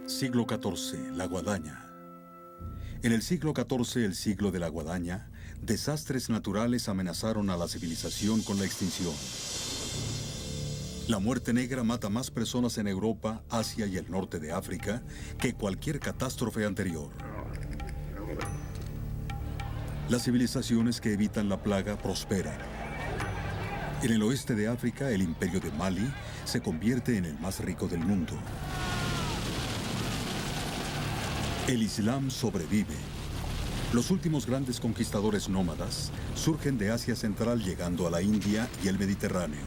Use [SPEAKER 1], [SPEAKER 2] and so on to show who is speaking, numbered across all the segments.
[SPEAKER 1] Siglo XIV, la guadaña. En el siglo XIV, el siglo de la guadaña, desastres naturales amenazaron a la civilización con la extinción. La muerte negra mata más personas en Europa, Asia y el norte de África que cualquier catástrofe anterior. Las civilizaciones que evitan la plaga prosperan. En el oeste de África, el imperio de Mali se convierte en el más rico del mundo. El Islam sobrevive. Los últimos grandes conquistadores nómadas surgen de Asia Central llegando a la India y el Mediterráneo.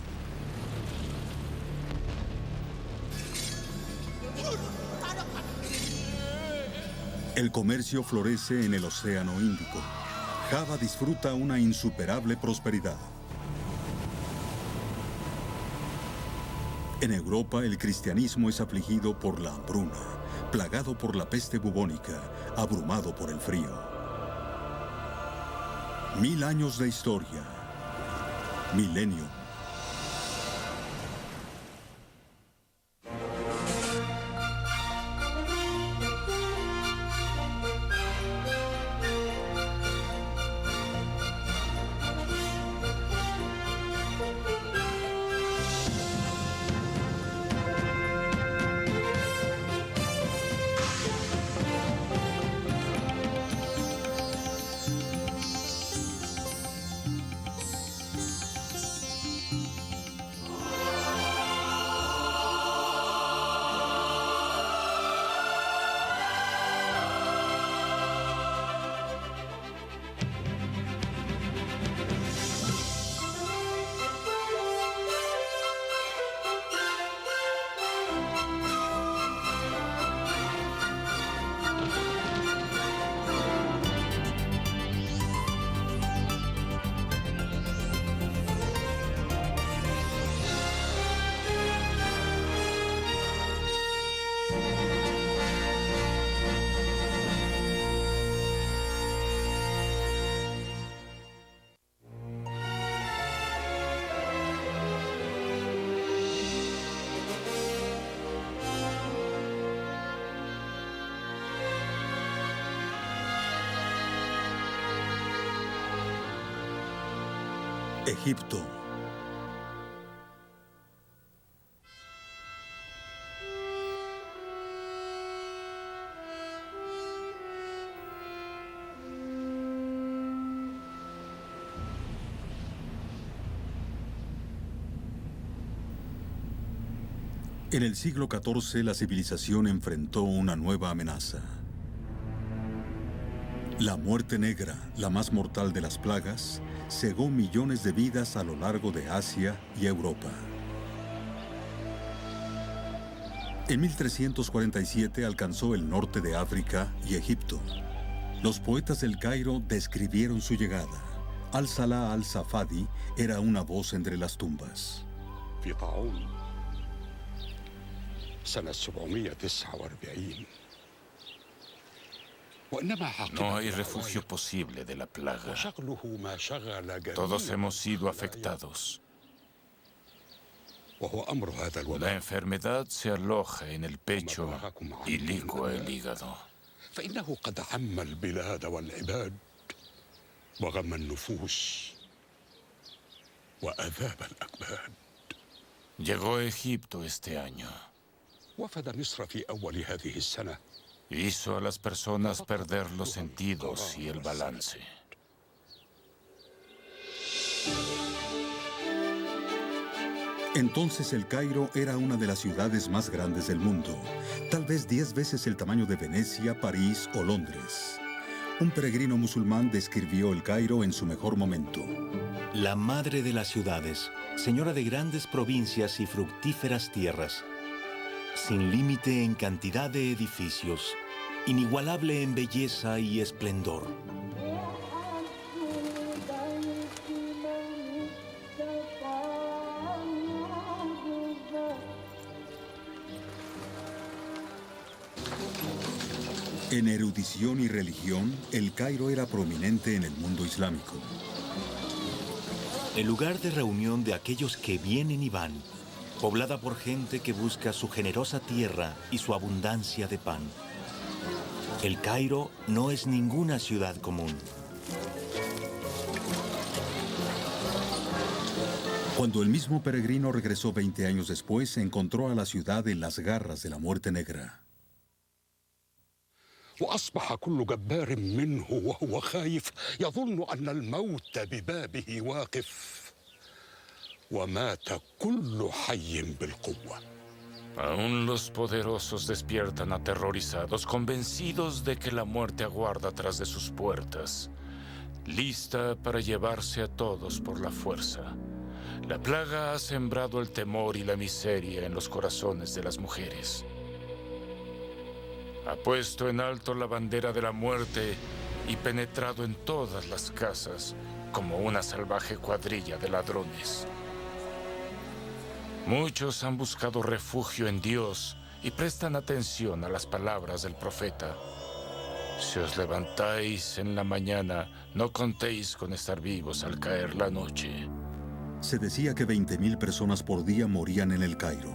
[SPEAKER 1] El comercio florece en el Océano Índico. Java disfruta una insuperable prosperidad. En Europa, el cristianismo es afligido por la hambruna, plagado por la peste bubónica, abrumado por el frío. 1000 años de historia. Milenio. Egipto. En el siglo XIV, la civilización enfrentó una nueva amenaza. La muerte negra, la más mortal de las plagas, cegó millones de vidas a lo largo de Asia y Europa. En 1347 alcanzó el norte de África y Egipto. Los poetas del Cairo describieron su llegada. Al-Salah al-Safadi era una voz entre las tumbas.
[SPEAKER 2] No hay refugio posible de la plaga. Todos hemos sido afectados. La enfermedad se aloja en el pecho y licúa el hígado. Llegó a Egipto este año. Hizo a las personas perder los sentidos y el balance.
[SPEAKER 1] Entonces el Cairo era una de las ciudades más grandes del mundo, tal vez 10 veces el tamaño de Venecia, París o Londres. Un peregrino musulmán describió el Cairo en su mejor momento.
[SPEAKER 3] La madre de las ciudades, señora de grandes provincias y fructíferas tierras, sin límite en cantidad de edificios, inigualable en belleza y esplendor.
[SPEAKER 1] En erudición y religión, el Cairo era prominente en el mundo islámico.
[SPEAKER 3] El lugar de reunión de aquellos que vienen y van, poblada por gente que busca su generosa tierra y su abundancia de pan. El Cairo no es ninguna ciudad común.
[SPEAKER 1] Cuando el mismo peregrino regresó 20 años después, encontró a la ciudad en las garras de la muerte negra.
[SPEAKER 4] وأصبح كل جبار منه وهو خايف يظن أن الموت ببابه واقف ومات كل حي بالقوة.
[SPEAKER 2] Aún los poderosos despiertan aterrorizados, convencidos de que la muerte aguarda tras de sus puertas, lista para llevarse a todos por la fuerza. La plaga ha sembrado el temor y la miseria en los corazones de las mujeres. Ha puesto en alto la bandera de la muerte y penetrado en todas las casas como una salvaje cuadrilla de ladrones. Muchos han buscado refugio en Dios y prestan atención a las palabras del profeta. Si os levantáis en la mañana, no contéis con estar vivos al caer la noche.
[SPEAKER 1] Se decía que 20.000 personas por día morían en el Cairo.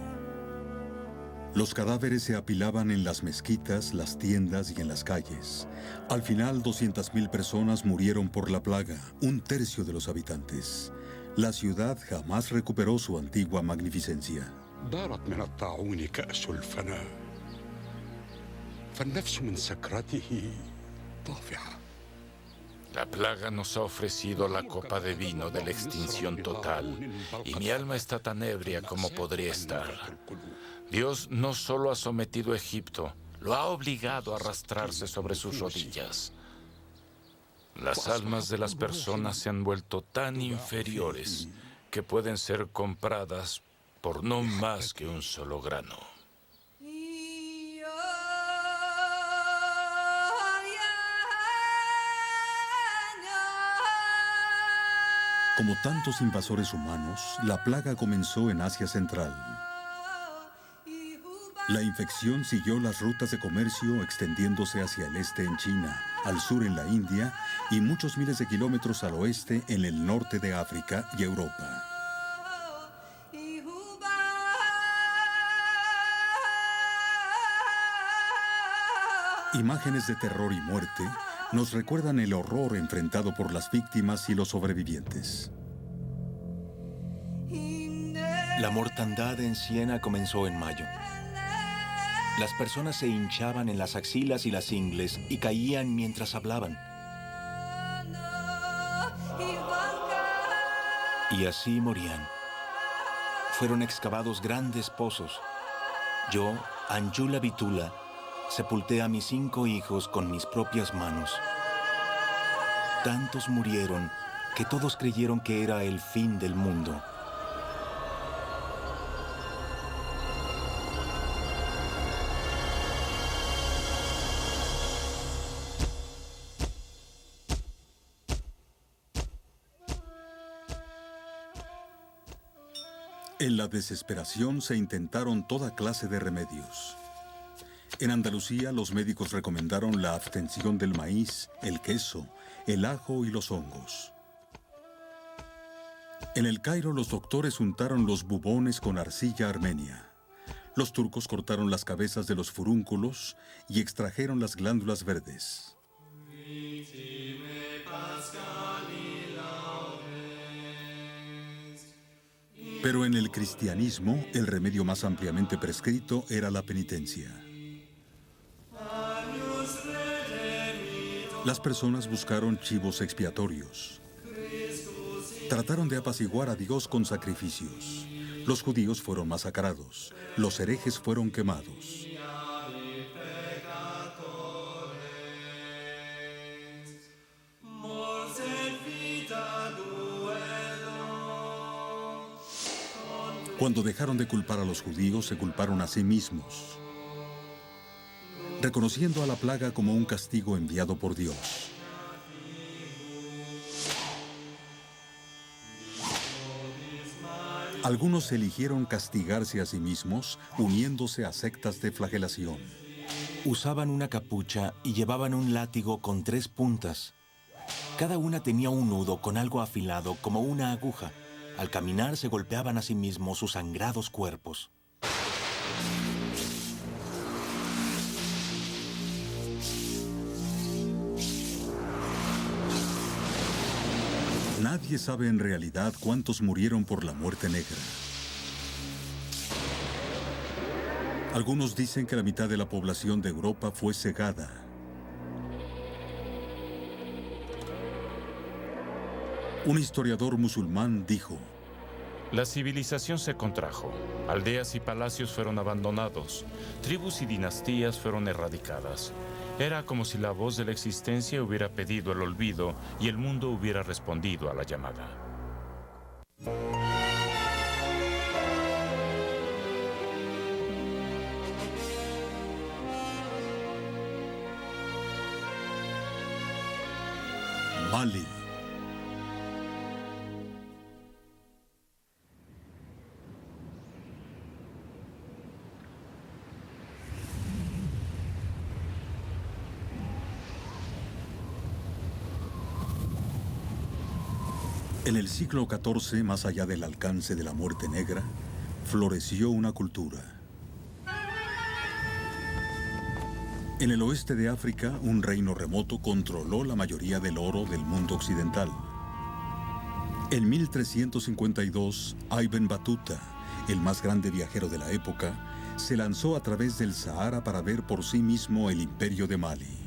[SPEAKER 1] Los cadáveres se apilaban en las mezquitas, las tiendas y en las calles. Al final, 200.000 personas murieron por la plaga, un tercio de los habitantes. La ciudad jamás recuperó su antigua magnificencia.
[SPEAKER 4] دارت من الطاعون كأس الفناء فالنفس من سكرته طافحة.
[SPEAKER 2] La plaga nos ha ofrecido la copa de vino de la extinción total, y mi alma está tan ebria como podría estar. Dios no solo ha sometido a Egipto, lo ha obligado a arrastrarse sobre sus rodillas. Las almas de las personas se han vuelto tan inferiores que pueden ser compradas por no más que un solo grano.
[SPEAKER 1] Como tantos invasores humanos, la plaga comenzó en Asia Central. La infección siguió las rutas de comercio extendiéndose hacia el este en China, al sur en la India y muchos miles de kilómetros al oeste en el norte de África y Europa. Imágenes de terror y muerte nos recuerdan el horror enfrentado por las víctimas y los sobrevivientes.
[SPEAKER 3] La mortandad en Siena comenzó en mayo. Las personas se hinchaban en las axilas y las ingles y caían mientras hablaban. Y así morían. Fueron excavados grandes pozos. Yo, Anjula Bitula, sepulté a mis 5 hijos con mis propias manos. Tantos murieron que todos creyeron que era el fin del mundo.
[SPEAKER 1] En la desesperación se intentaron toda clase de remedios. En Andalucía, los médicos recomendaron la abstención del maíz, el queso, el ajo y los hongos. En el Cairo, los doctores untaron los bubones con arcilla armenia. Los turcos cortaron las cabezas de los furúnculos y extrajeron las glándulas verdes. Pero en el cristianismo, el remedio más ampliamente prescrito era la penitencia. Las personas buscaron chivos expiatorios. Trataron de apaciguar a Dios con sacrificios. Los judíos fueron masacrados. Los herejes fueron quemados. Cuando dejaron de culpar a los judíos, se culparon a sí mismos, reconociendo a la plaga como un castigo enviado por Dios. Algunos eligieron castigarse a sí mismos, uniéndose a sectas de flagelación.
[SPEAKER 3] Usaban una capucha y llevaban un látigo con 3 puntas. Cada una tenía un nudo con algo afilado como una aguja. Al caminar se golpeaban a sí mismos sus sangrados cuerpos.
[SPEAKER 1] Nadie sabe en realidad cuántos murieron por la muerte negra. Algunos dicen que la mitad de la población de Europa fue cegada. Un historiador musulmán dijo:
[SPEAKER 2] la civilización se contrajo, aldeas y palacios fueron abandonados, tribus y dinastías fueron erradicadas. Era como si la voz de la existencia hubiera pedido el olvido y el mundo hubiera respondido a la llamada.
[SPEAKER 1] Mali. En el siglo XIV, más allá del alcance de la muerte negra, floreció una cultura. En el oeste de África, un reino remoto controló la mayoría del oro del mundo occidental. En 1352, Ibn Battuta, el más grande viajero de la época, se lanzó a través del Sahara para ver por sí mismo el imperio de Mali.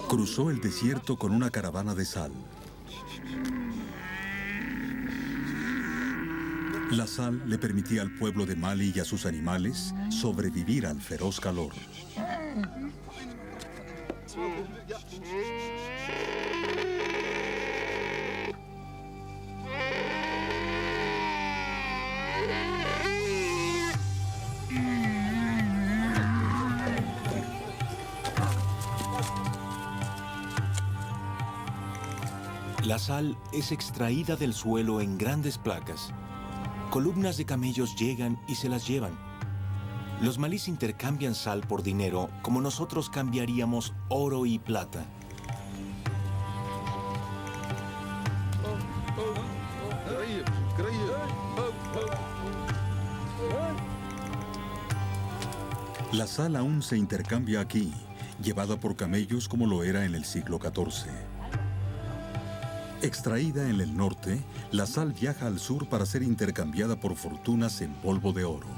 [SPEAKER 1] Cruzó el desierto con una caravana de sal. La sal le permitía al pueblo de Mali y a sus animales sobrevivir al feroz calor.
[SPEAKER 3] La sal es extraída del suelo en grandes placas. Columnas de camellos llegan y se las llevan. Los malíes intercambian sal por dinero como nosotros cambiaríamos oro y plata.
[SPEAKER 1] La sal aún se intercambia aquí, llevada por camellos como lo era en el siglo XIV. Extraída en el norte, la sal viaja al sur para ser intercambiada por fortunas en polvo de oro.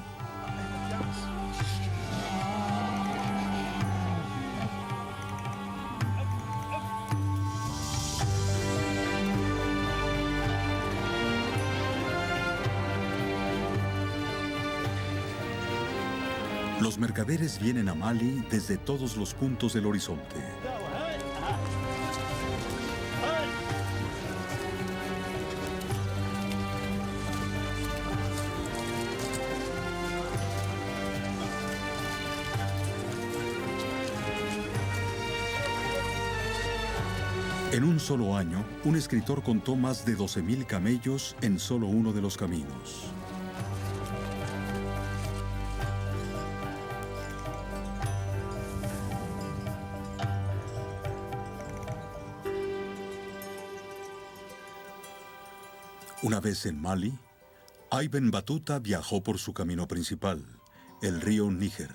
[SPEAKER 1] Los mercaderes vienen a Mali desde todos los puntos del horizonte. En un solo año, un escritor contó más de 12.000 camellos en solo uno de los caminos. Una vez en Mali, Ibn Battuta viajó por su camino principal, el río Níger.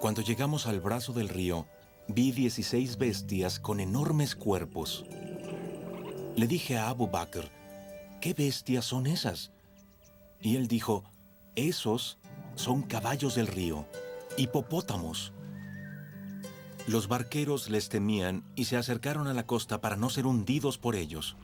[SPEAKER 3] Cuando llegamos al brazo del río, vi 16 bestias con enormes cuerpos. Le dije a Abu Bakr, ¿qué bestias son esas? Y él dijo, esos son caballos del río, hipopótamos. Los barqueros les temían y se acercaron a la costa para no ser hundidos por ellos.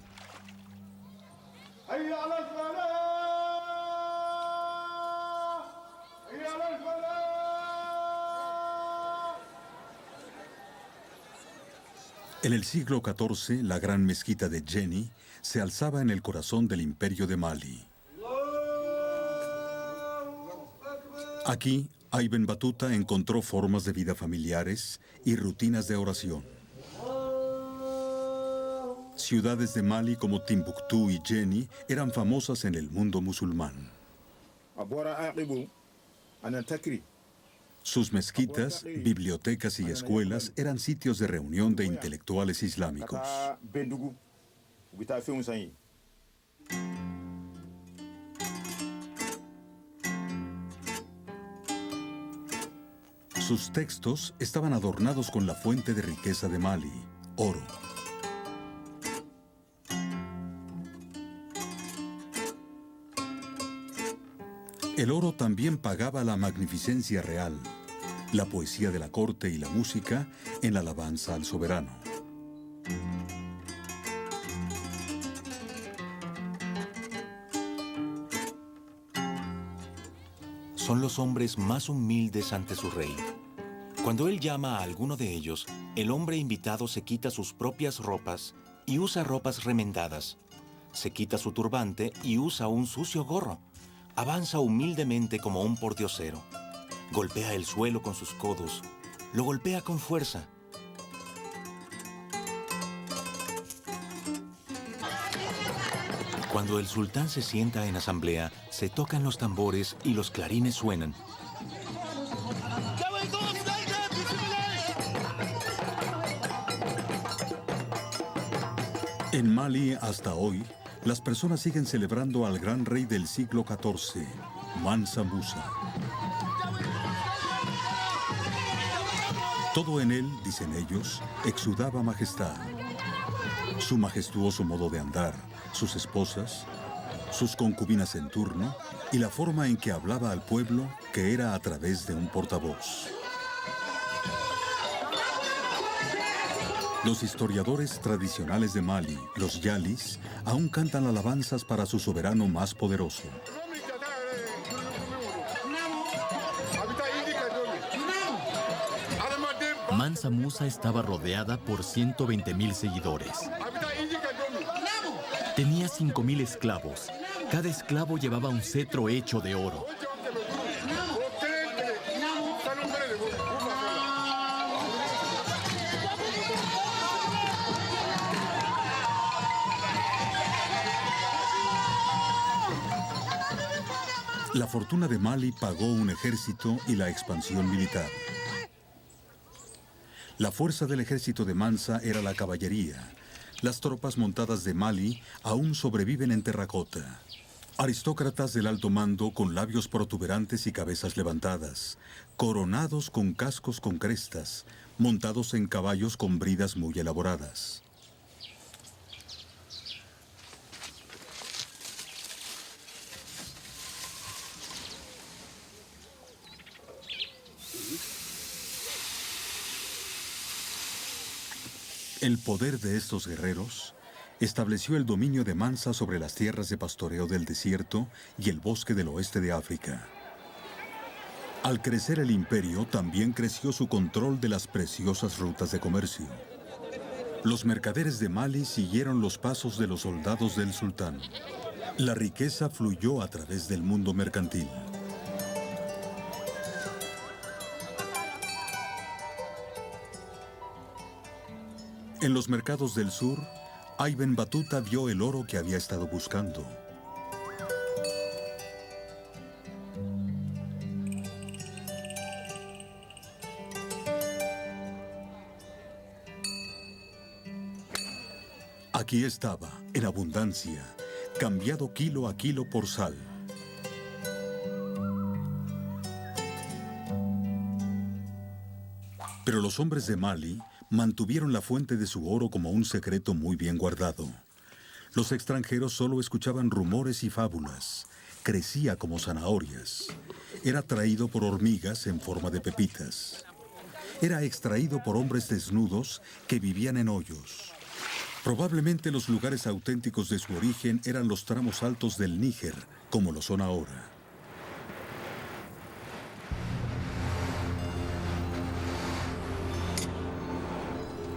[SPEAKER 1] En el siglo XIV, la gran mezquita de Djenné se alzaba en el corazón del imperio de Mali. Aquí, Ibn Battuta encontró formas de vida familiares y rutinas de oración. Ciudades de Mali como Timbuktu y Jeni eran famosas en el mundo musulmán. Sus mezquitas, bibliotecas y escuelas eran sitios de reunión de intelectuales islámicos. Sus textos estaban adornados con la fuente de riqueza de Mali, oro. El oro también pagaba la magnificencia real, la poesía de la corte y la música en la alabanza al soberano.
[SPEAKER 3] Son los hombres más humildes ante su rey. Cuando él llama a alguno de ellos, el hombre invitado se quita sus propias ropas y usa ropas remendadas. Se quita su turbante y usa un sucio gorro. Avanza humildemente como un pordiosero. Golpea el suelo con sus codos. Lo golpea con fuerza. Cuando el sultán se sienta en asamblea, se tocan los tambores y los clarines suenan.
[SPEAKER 1] En Mali, hasta hoy, las personas siguen celebrando al gran rey del siglo XIV, Mansa Musa. Todo en él, dicen ellos, exudaba majestad. Su majestuoso modo de andar, sus esposas, sus concubinas en turno y la forma en que hablaba al pueblo, que era a través de un portavoz. Los historiadores tradicionales de Mali, los Yalis, aún cantan alabanzas para su soberano más poderoso.
[SPEAKER 5] Mansa Musa estaba rodeada por 120,000 seguidores. Tenía 5,000 esclavos. Cada esclavo llevaba un cetro hecho de oro.
[SPEAKER 1] La fortuna de Mali pagó un ejército y la expansión militar. La fuerza del ejército de Mansa era la caballería. Las tropas montadas de Mali aún sobreviven en terracota. Aristócratas del alto mando con labios protuberantes y cabezas levantadas, coronados con cascos con crestas, montados en caballos con bridas muy elaboradas. El poder de estos guerreros estableció el dominio de Mansa sobre las tierras de pastoreo del desierto y el bosque del oeste de África. Al crecer el imperio, también creció su control de las preciosas rutas de comercio. Los mercaderes de Mali siguieron los pasos de los soldados del sultán. La riqueza fluyó a través del mundo mercantil. En los mercados del sur, Ibn Battuta vio el oro que había estado buscando. Aquí estaba, en abundancia, cambiado kilo a kilo por sal. Pero los hombres de Mali mantuvieron la fuente de su oro como un secreto muy bien guardado. Los extranjeros solo escuchaban rumores y fábulas. Crecía como zanahorias. Era traído por hormigas en forma de pepitas. Era extraído por hombres desnudos que vivían en hoyos. Probablemente los lugares auténticos de su origen eran los tramos altos del Níger, como lo son ahora.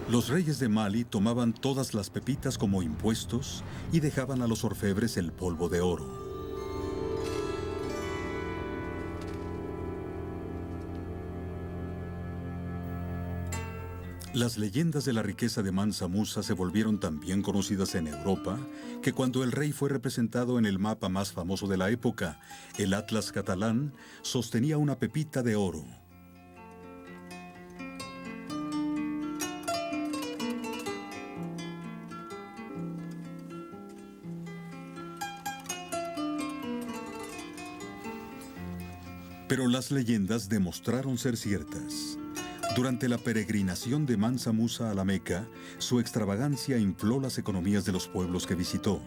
[SPEAKER 1] Los reyes de Mali tomaban todas las pepitas como impuestos y dejaban a los orfebres el polvo de oro. Las leyendas de la riqueza de Mansa Musa se volvieron tan bien conocidas en Europa que cuando el rey fue representado en el mapa más famoso de la época, el Atlas catalán, sostenía una pepita de oro. Pero las leyendas demostraron ser ciertas. Durante la peregrinación de Mansa Musa a la Meca, su extravagancia infló las economías de los pueblos que visitó.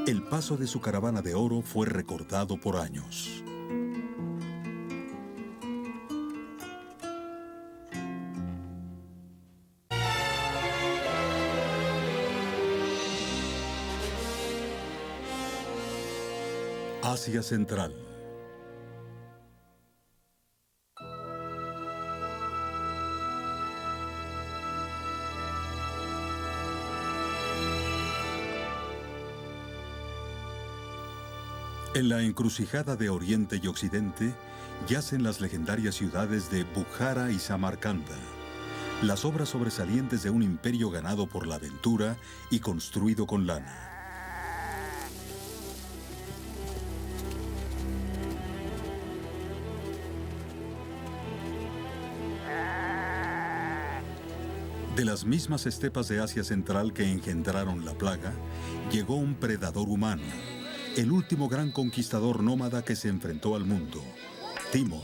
[SPEAKER 1] El paso de su caravana de oro fue recordado por años. Asia Central. En la encrucijada de Oriente y Occidente yacen las legendarias ciudades de Bukhara y Samarcanda, las obras sobresalientes de un imperio ganado por la aventura y construido con lana. De las mismas estepas de Asia Central que engendraron la plaga, llegó un predador humano, el último gran conquistador nómada que se enfrentó al mundo, Timur.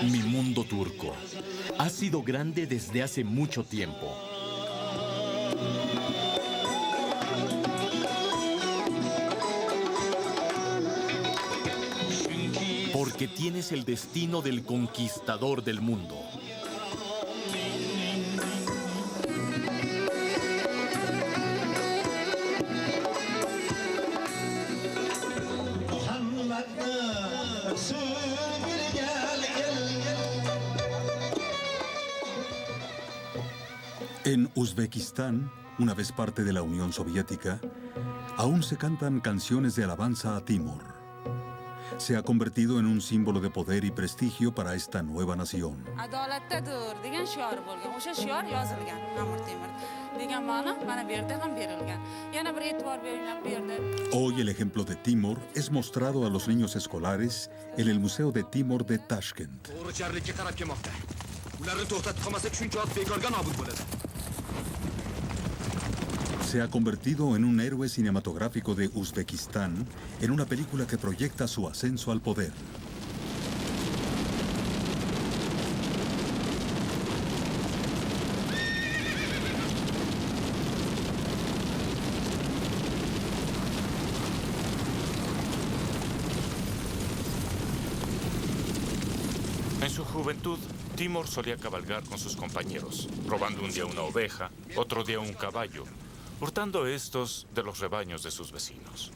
[SPEAKER 5] Mi mundo turco ha sido grande desde hace mucho tiempo. Porque tienes el destino del conquistador del mundo.
[SPEAKER 1] En Uzbekistán, una vez parte de la Unión Soviética, aún se cantan canciones de alabanza a Timur. Se ha convertido en un símbolo de poder y prestigio para esta nueva nación. Hoy el ejemplo de Timur es mostrado a los niños escolares en el Museo de Timur de Tashkent. Se ha convertido en un héroe cinematográfico de Uzbekistán en una película que proyecta su ascenso al poder.
[SPEAKER 2] En su juventud, Timur solía cabalgar con sus compañeros, robando un día una oveja, otro día un caballo, hurtando estos de los rebaños de sus vecinos.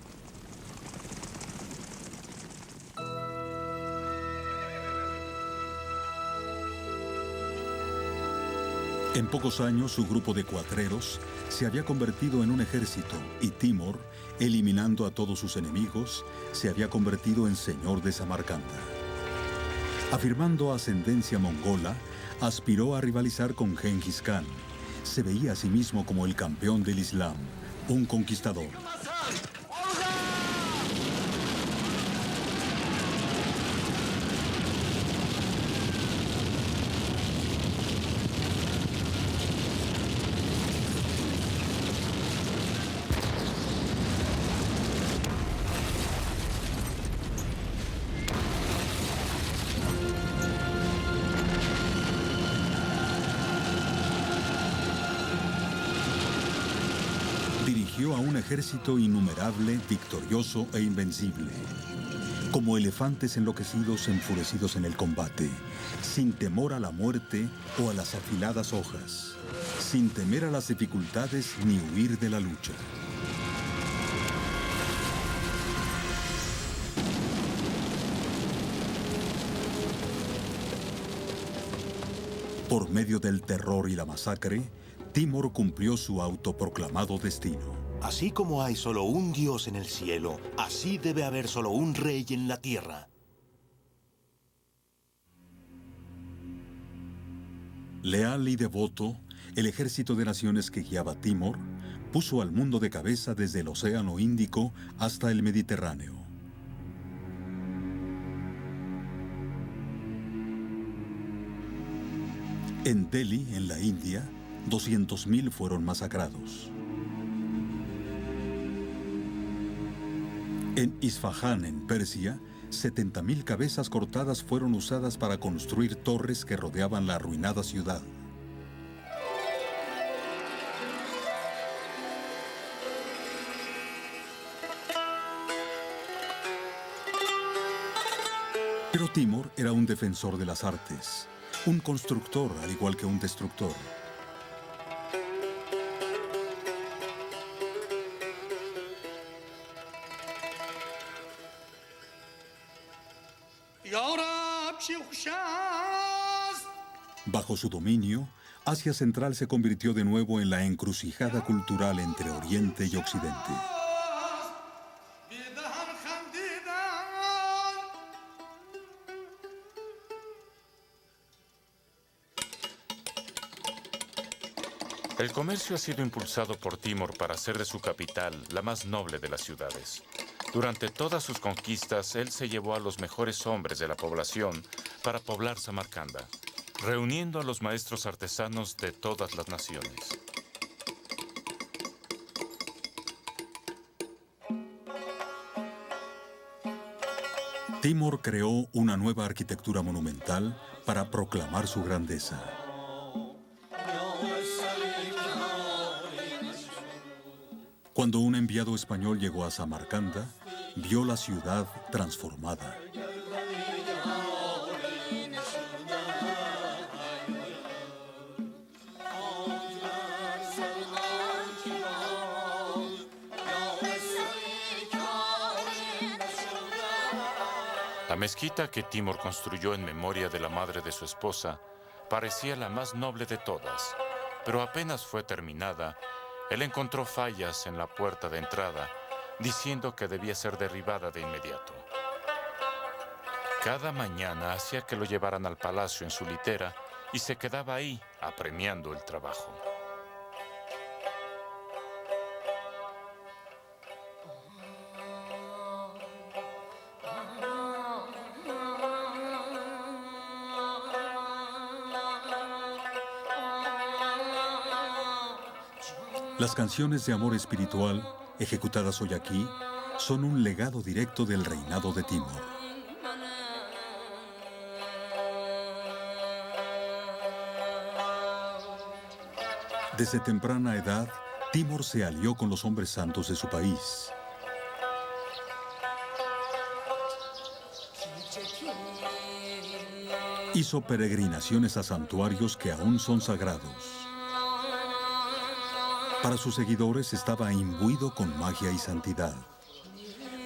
[SPEAKER 1] En pocos años, su grupo de cuatreros se había convertido en un ejército y Timur, eliminando a todos sus enemigos, se había convertido en señor de Samarcanda. Afirmando ascendencia mongola, aspiró a rivalizar con Gengis Khan. Se veía a sí mismo como el campeón del Islam, un conquistador. Dirigió a un ejército innumerable, victorioso e invencible. Como elefantes enloquecidos enfurecidos en el combate, sin temor a la muerte o a las afiladas hojas, sin temer a las dificultades ni huir de la lucha. Por medio del terror y la masacre, Timur cumplió su autoproclamado destino.
[SPEAKER 3] Así como hay solo un Dios en el cielo, así debe haber solo un rey en la tierra.
[SPEAKER 1] Leal y devoto, el ejército de naciones que guiaba Timor puso al mundo de cabeza desde el Océano Índico hasta el Mediterráneo. En Delhi, en la India, 200.000 fueron masacrados. En Isfahán, en Persia, 70.000 cabezas cortadas fueron usadas para construir torres que rodeaban la arruinada ciudad. Pero Timur era un defensor de las artes, un constructor al igual que un destructor. Bajo su dominio, Asia Central se convirtió de nuevo en la encrucijada cultural entre Oriente y Occidente.
[SPEAKER 2] El comercio ha sido impulsado por Timur para hacer de su capital la más noble de las ciudades. Durante todas sus conquistas, él se llevó a los mejores hombres de la población para poblar Samarcanda, reuniendo a los maestros artesanos de todas las naciones.
[SPEAKER 1] Timur creó una nueva arquitectura monumental para proclamar su grandeza. Cuando un enviado español llegó a Samarcanda, vio la ciudad transformada.
[SPEAKER 2] La mezquita que Timur construyó en memoria de la madre de su esposa parecía la más noble de todas, pero apenas fue terminada, él encontró fallas en la puerta de entrada, diciendo que debía ser derribada de inmediato. Cada mañana hacía que lo llevaran al palacio en su litera y se quedaba ahí apremiando el trabajo.
[SPEAKER 1] Las canciones de amor espiritual, ejecutadas hoy aquí, son un legado directo del reinado de Timur. Desde temprana edad, Timur se alió con los hombres santos de su país. Hizo peregrinaciones a santuarios que aún son sagrados. Para sus seguidores estaba imbuido con magia y santidad.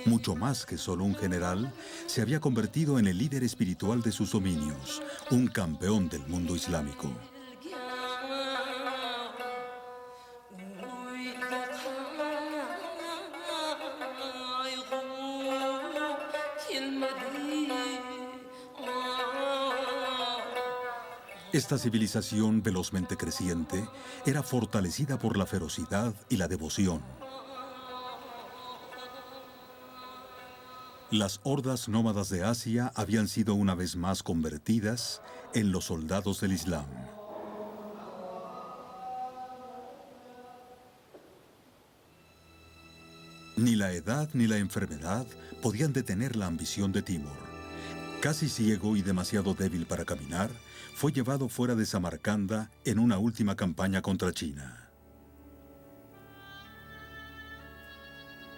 [SPEAKER 1] Mucho más que solo un general, se había convertido en el líder espiritual de sus dominios, un campeón del mundo islámico. Esta civilización velozmente creciente era fortalecida por la ferocidad y la devoción. Las hordas nómadas de Asia habían sido una vez más convertidas en los soldados del Islam. Ni la edad ni la enfermedad podían detener la ambición de Timur. Casi ciego y demasiado débil para caminar, fue llevado fuera de Samarcanda en una última campaña contra China.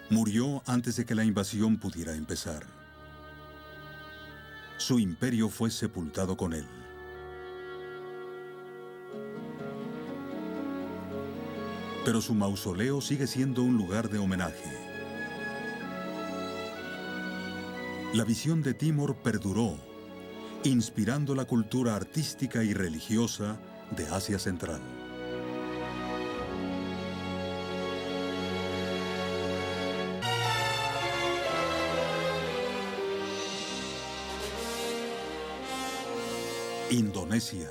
[SPEAKER 1] Murió antes de que la invasión pudiera empezar. Su imperio fue sepultado con él. Pero su mausoleo sigue siendo un lugar de homenaje. La visión de Timur perduró, inspirando la cultura artística y religiosa de Asia Central. Indonesia.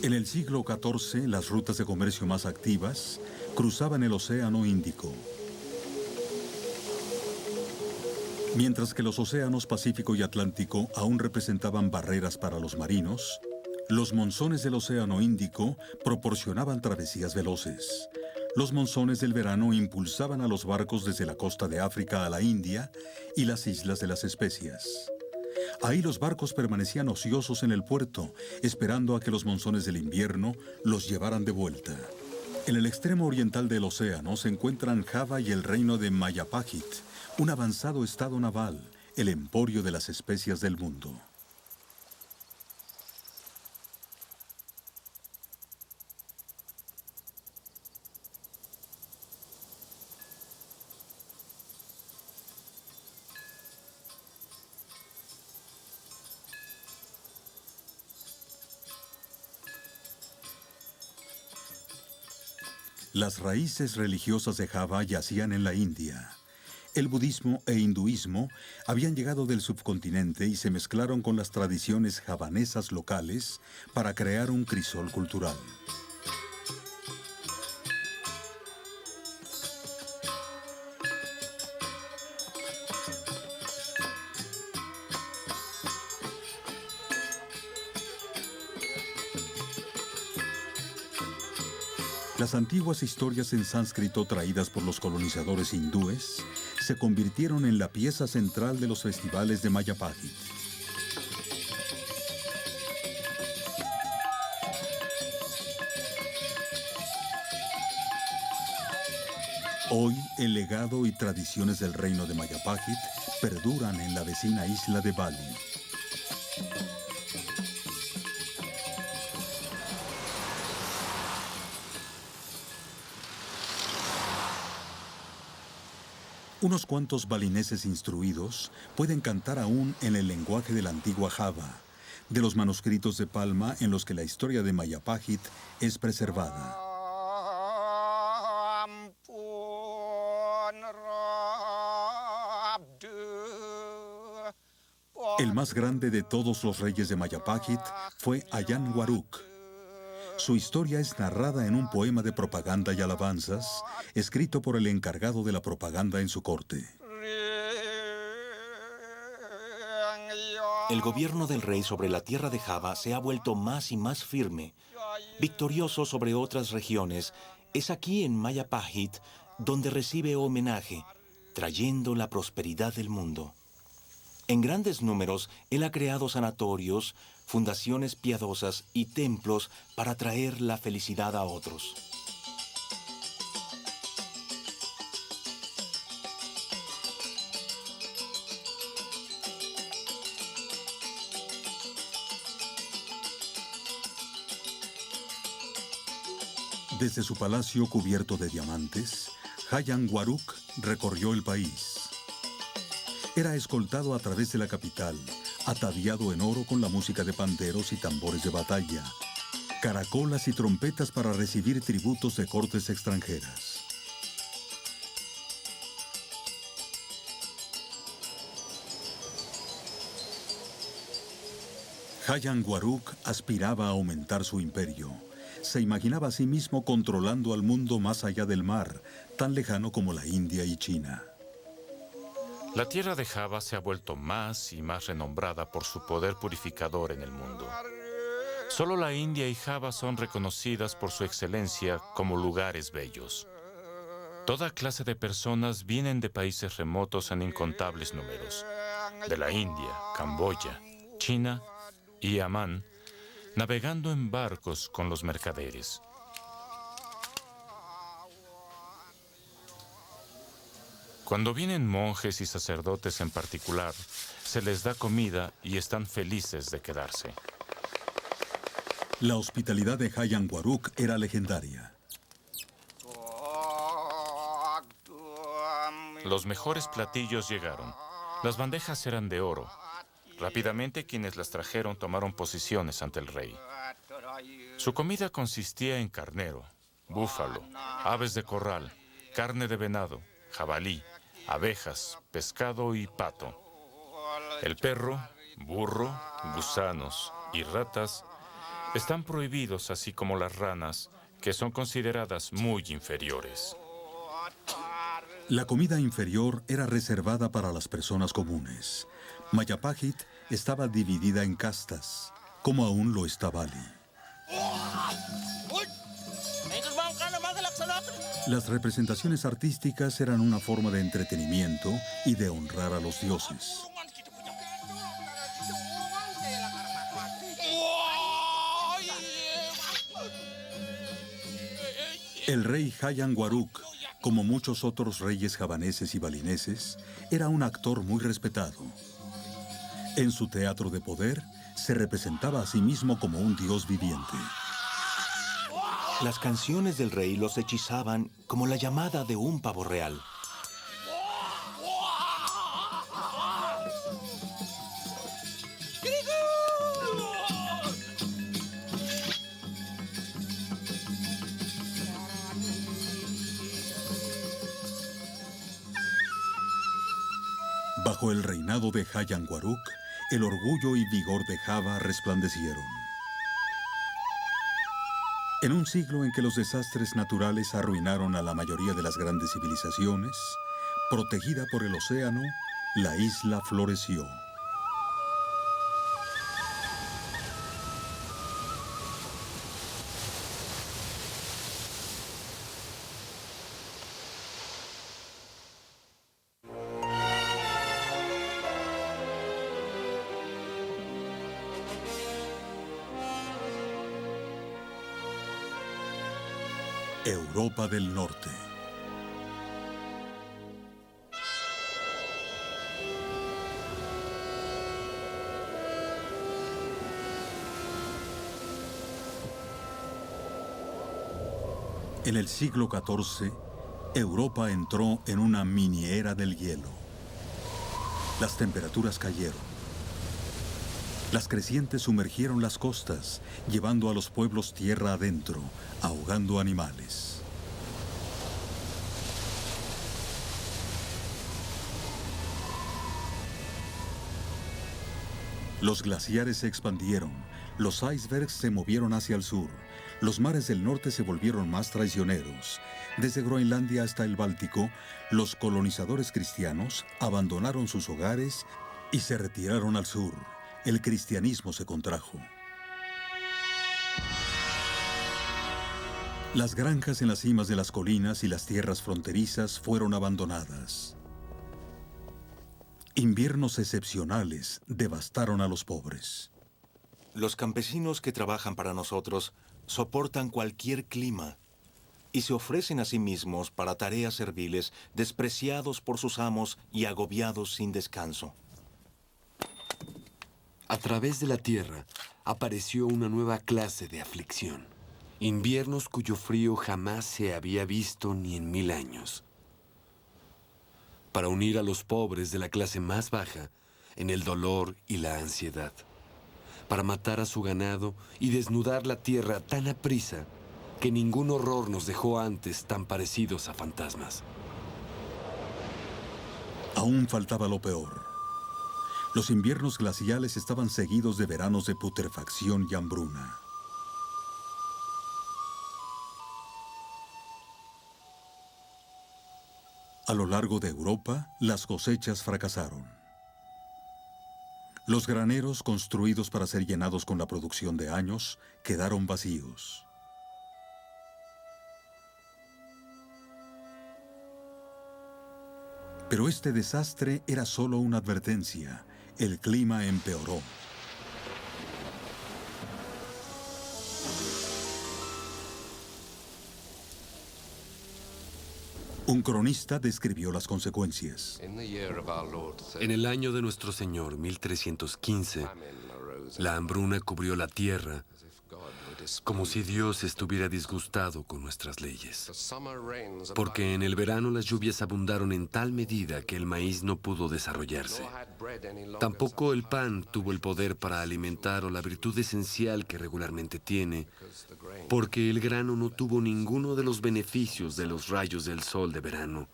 [SPEAKER 1] En el siglo XIV, las rutas de comercio más activas cruzaban el Océano Índico. Mientras que los océanos Pacífico y Atlántico aún representaban barreras para los marinos, los monzones del Océano Índico proporcionaban travesías veloces. Los monzones del verano impulsaban a los barcos desde la costa de África a la India y las Islas de las Especias. Ahí los barcos permanecían ociosos en el puerto, esperando a que los monzones del invierno los llevaran de vuelta. En el extremo oriental del océano se encuentran Java y el reino de Majapahit, un avanzado estado naval, el emporio de las especias del mundo. Las raíces religiosas de Java yacían en la India. El budismo e hinduismo habían llegado del subcontinente y se mezclaron con las tradiciones javanesas locales para crear un crisol cultural. Las antiguas historias en sánscrito traídas por los colonizadores hindúes se convirtieron en la pieza central de los festivales de Majapahit. Hoy, el legado y tradiciones del reino de Majapahit perduran en la vecina isla de Bali. Unos cuantos balineses instruidos pueden cantar aún en el lenguaje de la antigua Java, de los manuscritos de palma en los que la historia de Majapahit es preservada. El más grande de todos los reyes de Majapahit fue Ayan Waruk. Su historia es narrada en un poema de propaganda y alabanzas, escrito por el encargado de la propaganda en su corte.
[SPEAKER 3] El gobierno del rey sobre la tierra de Java se ha vuelto más y más firme. Victorioso sobre otras regiones, es aquí en Majapahit donde recibe homenaje, trayendo la prosperidad del mundo. En grandes números, él ha creado sanatorios, fundaciones piadosas y templos para traer la felicidad a otros.
[SPEAKER 1] Desde su palacio cubierto de diamantes, Ayan Waruk recorrió el país. Era escoltado a través de la capital, ataviado en oro con la música de panderos y tambores de batalla, caracolas y trompetas para recibir tributos de cortes extranjeras. Ayan Waruk aspiraba a aumentar su imperio. Se imaginaba a sí mismo controlando al mundo más allá del mar, tan lejano como la India y China.
[SPEAKER 2] La tierra de Java se ha vuelto más y más renombrada por su poder purificador en el mundo. Solo la India y Java son reconocidas por su excelencia como lugares bellos. Toda clase de personas vienen de países remotos en incontables números. De la India, Camboya, China y Amán, navegando en barcos con los mercaderes. Cuando vienen monjes y sacerdotes en particular, se les da comida y están felices de quedarse.
[SPEAKER 1] La hospitalidad de Ayan Waruk era legendaria.
[SPEAKER 2] Los mejores platillos llegaron. Las bandejas eran de oro. Rápidamente quienes las trajeron tomaron posiciones ante el rey. Su comida consistía en carnero, búfalo, aves de corral, carne de venado, jabalí, abejas, pescado y pato. El perro, burro, gusanos y ratas Están prohibidos, así como las ranas, que son consideradas muy inferiores.
[SPEAKER 1] La comida inferior era reservada para las personas comunes. Mayapahit estaba dividida en castas, como aún lo está Bali. Las representaciones artísticas eran una forma de entretenimiento y de honrar a los dioses. El rey Hayan Waruk, como muchos otros reyes javaneses y balineses, era un actor muy respetado. En su teatro de poder, se representaba a sí mismo como un dios viviente.
[SPEAKER 3] Las canciones del rey los hechizaban como la llamada de un pavo real.
[SPEAKER 1] Bajo el reinado de Hayan Waruk, el orgullo y vigor de Java resplandecieron. En un siglo en que los desastres naturales arruinaron a la mayoría de las grandes civilizaciones, protegida por el océano, la isla floreció. Europa del Norte. En el siglo XIV, Europa entró en una mini era del hielo. Las temperaturas cayeron. Las crecientes sumergieron las costas, llevando a los pueblos tierra adentro, ahogando animales. Los glaciares se expandieron, los icebergs se movieron hacia el sur, los mares del norte se volvieron más traicioneros. Desde Groenlandia hasta el Báltico, los colonizadores cristianos abandonaron sus hogares y se retiraron al sur. El cristianismo se contrajo. Las granjas en las cimas de las colinas y las tierras fronterizas fueron abandonadas. Inviernos excepcionales devastaron a los pobres.
[SPEAKER 3] Los campesinos que trabajan para nosotros soportan cualquier clima y se ofrecen a sí mismos para tareas serviles, despreciados por sus amos y agobiados sin descanso.
[SPEAKER 6] A través de la tierra apareció una nueva clase de aflicción. Inviernos cuyo frío jamás se había visto ni en 1000 años. Para unir a los pobres de la clase más baja en el dolor y la ansiedad. Para matar a su ganado y desnudar la tierra tan aprisa que ningún horror nos dejó antes tan parecidos a fantasmas.
[SPEAKER 1] Aún faltaba lo peor. Los inviernos glaciales estaban seguidos de veranos de putrefacción y hambruna. A lo largo de Europa, las cosechas fracasaron. Los graneros construidos para ser llenados con la producción de años quedaron vacíos. Pero este desastre era solo una advertencia. El clima empeoró. Un cronista describió las consecuencias.
[SPEAKER 6] En el año de nuestro Señor, 1315, la hambruna cubrió la tierra como si Dios estuviera disgustado con nuestras leyes. Porque en el verano las lluvias abundaron en tal medida que el maíz no pudo desarrollarse. Tampoco el pan tuvo el poder para alimentar o la virtud esencial que regularmente tiene, porque el grano no tuvo ninguno de los beneficios de los rayos del sol de verano.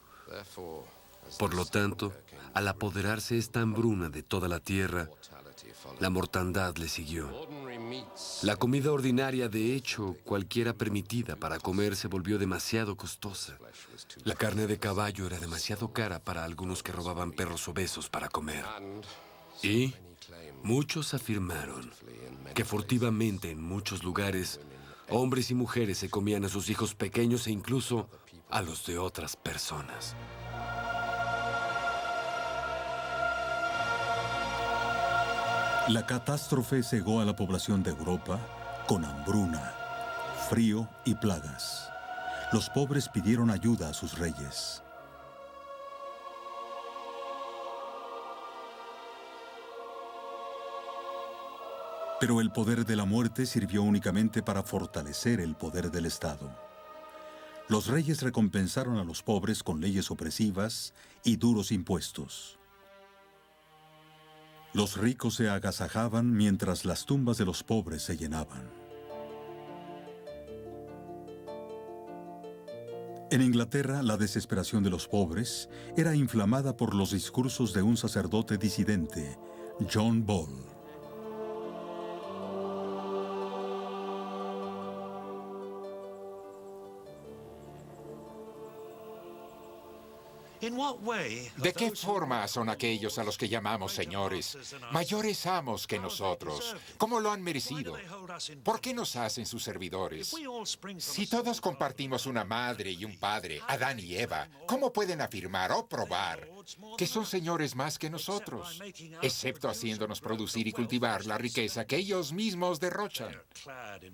[SPEAKER 6] Por lo tanto, al apoderarse esta hambruna de toda la tierra, La mortandad le siguió. La comida ordinaria, de hecho, cualquiera permitida para comer, se volvió demasiado costosa. La carne de caballo era demasiado cara para algunos que robaban perros obesos para comer. Y muchos afirmaron que furtivamente en muchos lugares, hombres y mujeres se comían a sus hijos pequeños e incluso a los de otras personas.
[SPEAKER 1] La catástrofe cegó a la población de Europa con hambruna, frío y plagas. Los pobres pidieron ayuda a sus reyes. Pero el poder de la muerte sirvió únicamente para fortalecer el poder del Estado. Los reyes recompensaron a los pobres con leyes opresivas y duros impuestos. Los ricos se agasajaban mientras las tumbas de los pobres se llenaban. En Inglaterra, la desesperación de los pobres era inflamada por los discursos de un sacerdote disidente, John Ball.
[SPEAKER 7] ¿De qué forma son aquellos a los que llamamos señores, mayores amos que nosotros? ¿Cómo lo han merecido? ¿Por qué nos hacen sus servidores? Si todos compartimos una madre y un padre, Adán y Eva, ¿cómo pueden afirmar o probar que son señores más que nosotros? Excepto haciéndonos producir y cultivar la riqueza que ellos mismos derrochan.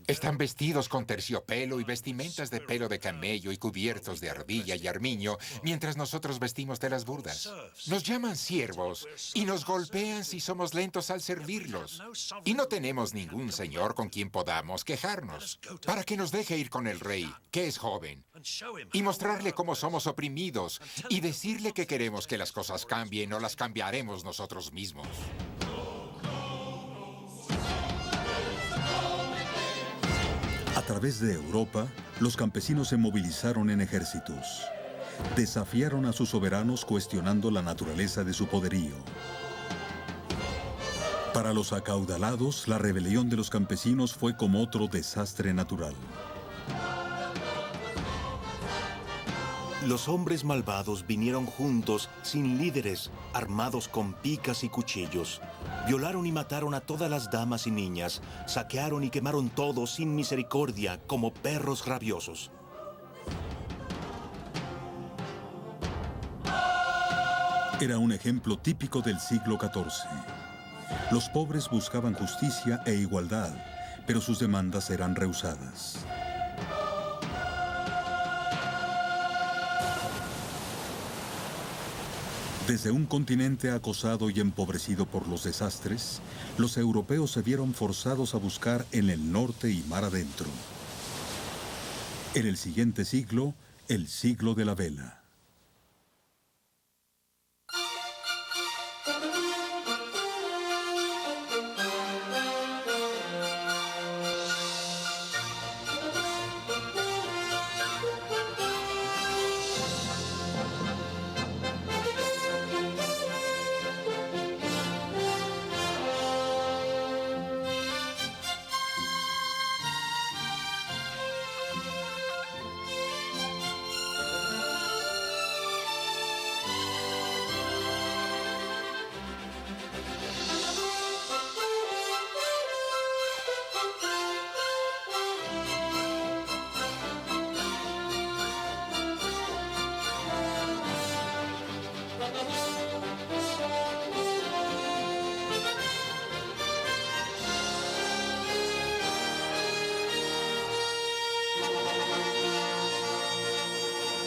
[SPEAKER 7] Están vestidos con terciopelo y vestimentas de pelo de camello y cubiertos de ardilla y armiño, mientras nosotros vestimos telas burdas. Nos llaman siervos y nos golpean si somos lentos al servirlos. Y no tenemos ningún señor con quien podamos quejarnos, para que nos deje ir con el rey, que es joven, y mostrarle cómo somos oprimidos y decirle que queremos que las cosas cambien o las cambiaremos nosotros mismos.
[SPEAKER 1] A través de Europa, los campesinos se movilizaron en ejércitos. Desafiaron a sus soberanos cuestionando la naturaleza de su poderío. Para los acaudalados, la rebelión de los campesinos fue como otro desastre natural.
[SPEAKER 3] Los hombres malvados vinieron juntos, sin líderes, armados con picas y cuchillos. Violaron y mataron a todas las damas y niñas, saquearon y quemaron todo sin misericordia, como perros rabiosos.
[SPEAKER 1] Era un ejemplo típico del siglo XIV. Los pobres buscaban justicia e igualdad, pero sus demandas eran rehusadas. Desde un continente acosado y empobrecido por los desastres, los europeos se vieron forzados a buscar en el norte y mar adentro. En el siguiente siglo, el siglo de la vela.